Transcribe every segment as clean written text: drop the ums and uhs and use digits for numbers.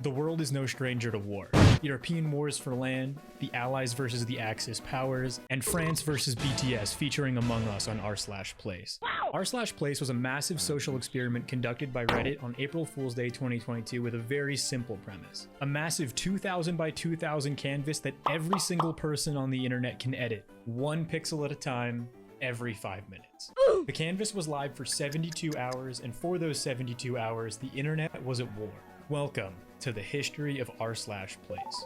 The world is no stranger to war. European wars for land, the Allies versus the Axis powers, and France versus BTS featuring Among Us on r/place. r/place was a massive social experiment conducted by Reddit on April Fool's Day 2022 with a very simple premise. A massive 2000 by 2000 canvas that every single person on the internet can edit, 1 pixel at a time, every 5 minutes. The canvas was live for 72 hours, and for those 72 hours, the internet was at war. Welcome to the history of r/place.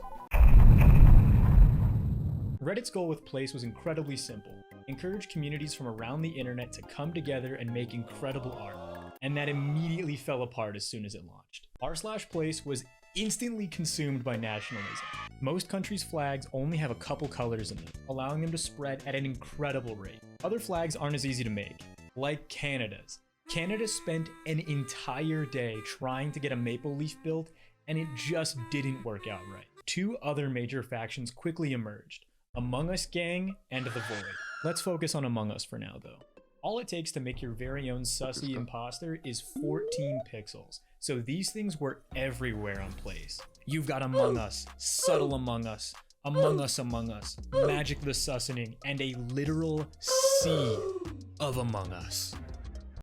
Reddit's goal with Place was incredibly simple: encourage communities from around the internet to come together and make incredible art. And that immediately fell apart as soon as it launched. r/place was instantly consumed by nationalism. Most countries' flags only have a couple colors in them, allowing them to spread at an incredible rate. Other flags aren't as easy to make, like Canada's. Canada spent an entire day trying to get a maple leaf built, and it just didn't work out right. 2 other major factions quickly emerged: Among Us Gang and The Void. Let's focus on Among Us for now, though. All it takes to make your very own sussy imposter is 14 pixels, so these things were everywhere on Place. You've got Among Us, Subtle Among Us, Among Us Among Us, Magic the Sussening, and a literal sea of Among Us.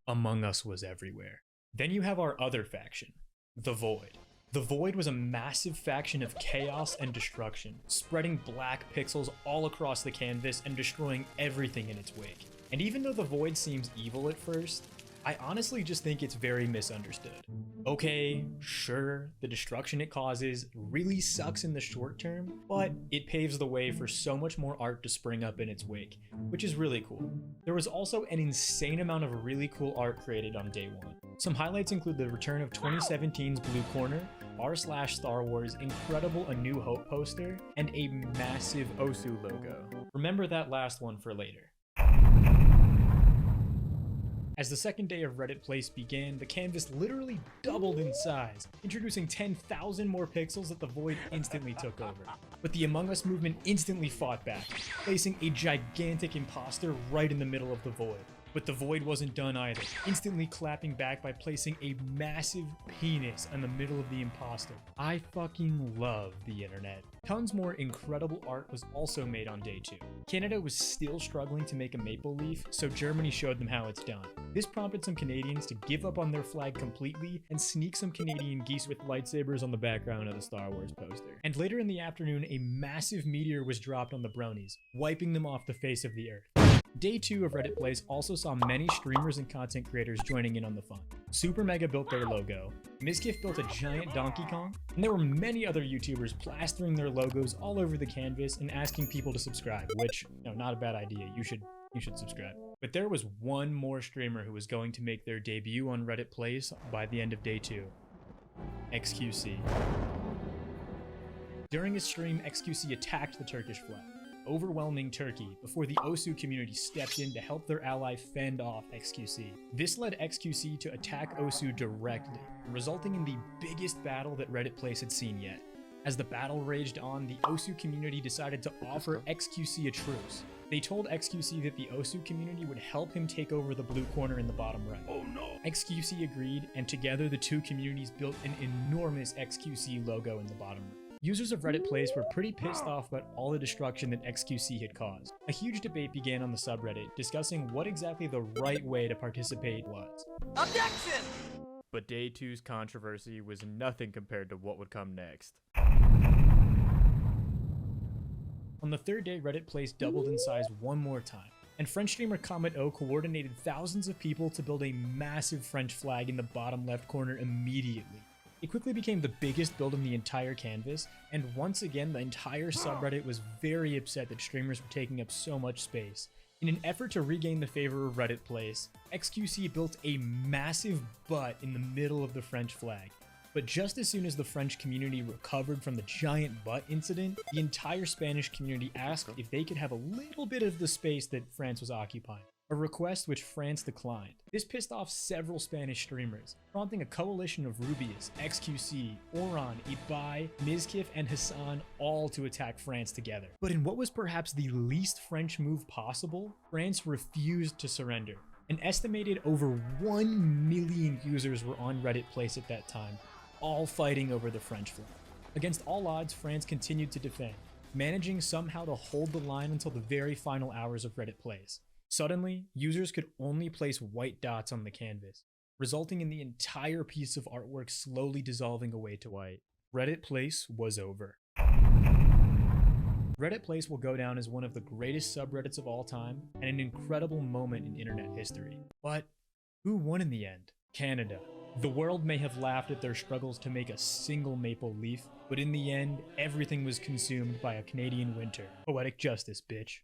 Among Us was everywhere. Then you have our other faction, The Void. The Void was a massive faction of chaos and destruction, spreading black pixels all across the canvas and destroying everything in its wake. And even though The Void seems evil at first, I honestly just think it's very misunderstood. Okay, sure, the destruction it causes really sucks in the short term, but it paves the way for so much more art to spring up in its wake, which is really cool. There was also an insane amount of really cool art created on day 1. Some highlights include the return of 2017's Blue Corner, r/Star Wars' incredible A New Hope poster, and a massive Osu logo. Remember that last one for later. As the second day of Reddit Place began, the canvas literally doubled in size, introducing 10,000 more pixels that The Void instantly took over. But the Among Us movement instantly fought back, placing a gigantic imposter right in the middle of The Void. But The Void wasn't done either, instantly clapping back by placing a massive penis in the middle of the imposter. I fucking love the internet. Tons more incredible art was also made on day 2. Canada was still struggling to make a maple leaf, so Germany showed them how it's done. This prompted some Canadians to give up on their flag completely and sneak some Canadian geese with lightsabers on the background of the Star Wars poster. And later in the afternoon, a massive meteor was dropped on the bronies, wiping them off the face of the earth. Day 2 of Reddit Place also saw many streamers and content creators joining in on the fun. Super Mega built their logo, Mizkif built a giant Donkey Kong, and there were many other YouTubers plastering their logos all over the canvas and asking people to subscribe, which, not a bad idea, you should subscribe. But there was one more streamer who was going to make their debut on Reddit Place by the end of day 2. XQC. During his stream, XQC attacked the Turkish flag, overwhelming Turkey before the Osu community stepped in to help their ally fend off XQC. This led XQC to attack Osu directly, resulting in the biggest battle that Reddit Place had seen yet. As the battle raged on, the Osu community decided to offer XQC a truce. They told XQC that the Osu community would help him take over the blue corner in the bottom right. Oh no! XQC agreed, and together the two communities built an enormous XQC logo in the bottom right. Users of Reddit Place were pretty pissed off about all the destruction that XQC had caused. A huge debate began on the subreddit, discussing what exactly the right way to participate was. Objection! But day 2's controversy was nothing compared to what would come next. On the third day, Reddit Place doubled in size one more time, and French streamer Comet O coordinated thousands of people to build a massive French flag in the bottom left corner immediately. It quickly became the biggest build in the entire canvas, and once again the entire subreddit was very upset that streamers were taking up so much space. In an effort to regain the favor of Reddit Place, XQC built a massive butt in the middle of the French flag. But just as soon as the French community recovered from the giant butt incident, the entire Spanish community asked if they could have a little bit of the space that France was occupying, a request which France declined. This pissed off several Spanish streamers, prompting a coalition of Rubius, XQC, Oran, Ibai, Mizkif, and Hassan all to attack France together. But in what was perhaps the least French move possible, France refused to surrender. An estimated over 1 million users were on Reddit Place at that time, all fighting over the French flag. Against all odds, France continued to defend, managing somehow to hold the line until the very final hours of Reddit plays. Suddenly, users could only place white dots on the canvas, resulting in the entire piece of artwork slowly dissolving away to white. Reddit Place was over. Reddit Place will go down as one of the greatest subreddits of all time and an incredible moment in internet history. But who won in the end? Canada. The world may have laughed at their struggles to make a single maple leaf, but in the end, everything was consumed by a Canadian winter. Poetic justice, bitch.